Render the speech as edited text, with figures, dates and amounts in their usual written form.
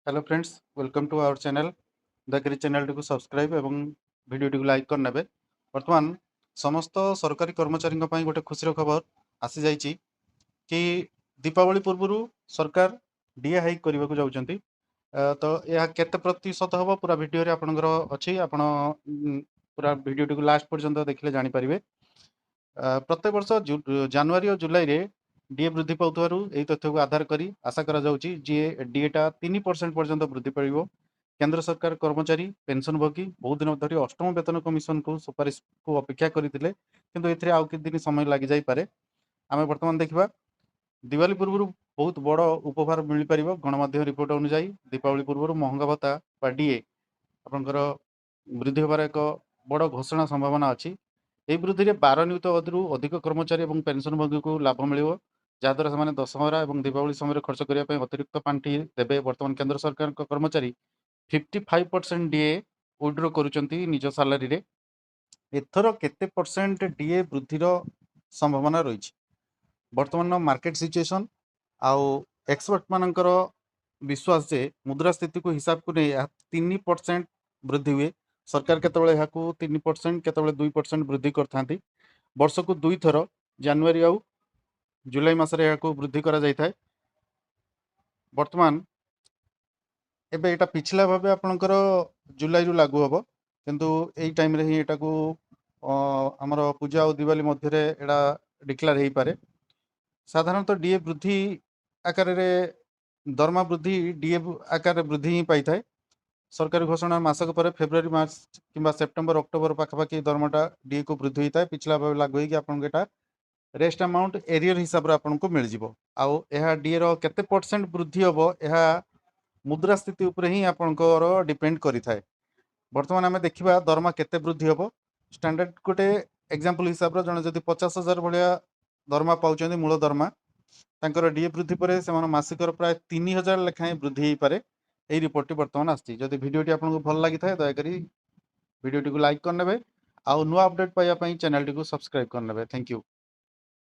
Hello friends, welcome to our channel. दयाकोरी channel टी subscribe एवं वीडियो टी लाइक कर नेबे। वर्तमान समस्त सरकारी कर्मचारी गोटे खुशी खबर आसी जाइए कि दीपावली पूर्व सरकार डीए हाइक करने को जाउछंती। तो यह केते प्रतिशत हम पूरा वीडियो रे आपनकर अछि आपण पूरा वीडियो टी लास्ट पर्यंत देखले जानि परिबे। प्रत्येक वर्ष जनवरी और जुलाई रे डीए वृद्धि पाउथारू यही तथ्य को आधार करी आशा करा जाउची जे डीएटा 3% पर्यंत वृद्धि पाइबो। केंद्र सरकार कर्मचारी पेंशनभोगी बहुत दिन धरी अष्टम वेतन कमिशन को सुपारिश को अपेक्षा करते किंतु एथिरे आउ कि दिन समय लगी जाई पारे। आमे वर्तमान देखिबा दिवाली पूर्व बहुत बड़ उपहार मिल पारिबो। गणमाध्यम रिपोर्ट अनुसार दीपावली पूर्व महंगा भत्ता बा डीए आपनकर वृद्धि होबार एक बड़ घोषणा संभावना अछि। ଏହି ବୃଦ୍ଧିରେ 12 ନିୟୁତ ଅଧିକ କର୍ମଚାରୀ ଏବଂ ପେନସନଭୋଗୀଙ୍କୁ ଲାଭ ମିଳିବ, ଯାହାଦ୍ୱାରା ସେମାନେ ଦଶହରା ଏବଂ ଦୀପାବଳି ସମୟରେ ଖର୍ଚ୍ଚ କରିବା ପାଇଁ ଅତିରିକ୍ତ ପାଣ୍ଠି ଦେବେ। ବର୍ତ୍ତମାନ କେନ୍ଦ୍ର ସରକାରଙ୍କ କର୍ମଚାରୀ 55% ଡିଏ ୱିଡ୍ରୋ କରୁଛନ୍ତି ନିଜ ସାଲାରୀରେ। ଏଥର କେତେ ପରସେଣ୍ଟ ଡିଏ ବୃଦ୍ଧିର ସମ୍ଭାବନା ରହିଛି? ବର୍ତ୍ତମାନ ମାର୍କେଟ ସିଚୁଏସନ୍ ଆଉ ଏକ୍ସପର୍ଟ ମାନଙ୍କର विश्वास जे मुद्रास्फीति को हिसाब को नहीं 3% वृद्धि हुए। सरकार केतबेले याकू 3% केतबेले 2% वृद्धि करथांती। वर्ष को दुई थर जनवरी आउ जुलाई मासरे याकू वृद्धि करा जाय थाए। वर्तमान एबे एटा पिछला भाबे आपनकर जुलाई रु लागू हबो, किंतु एई टाइम रे ही एटा को हमर पूजा और दिवाली मध्य रे एटा डिक्लेयर हेई पारे। साधारणतः डीए वृद्धि आकार रे दरमा वृद्धि डीए आकार रे वृद्धि ही पाई थाए। सरकारी घोषणा मासक पर फेब्रुआरी मार्च किंबा सेप्टेम्बर अक्टोबर पाखापाखि दरमाटा डीए को वृद्धि होता है। पिछला भाव लागू होगी आपको रेस्ट अमाउंट एरियर हिसाब से आपको मिल जाव। आउ यह डीए रो केते परसेंट वृद्धि हम यह मुद्रास्फीति उपरे ही आपंकर डिपेंड करि थाए। वर्तमान आम देखा दरमा केते वृद्धि हम स्टैंडर्ड गोटे एग्जांपल हिसाब से जन जदि 50,000 भाया दरमा पाँच मूल दरमा तांकर डीए वृद्धि पर से मासिकर प्राय 3,000 लेखाएं वृद्धि हो पारे। यही रिपोर्ट वर्तमान आसी। जदि वीडियो आपको भल लगी था दयाकोरी वीडियो टी लाइक करने आउ नुआ अपडेट पाइबा चैनल टी सब्सक्राइब करने। Thank you.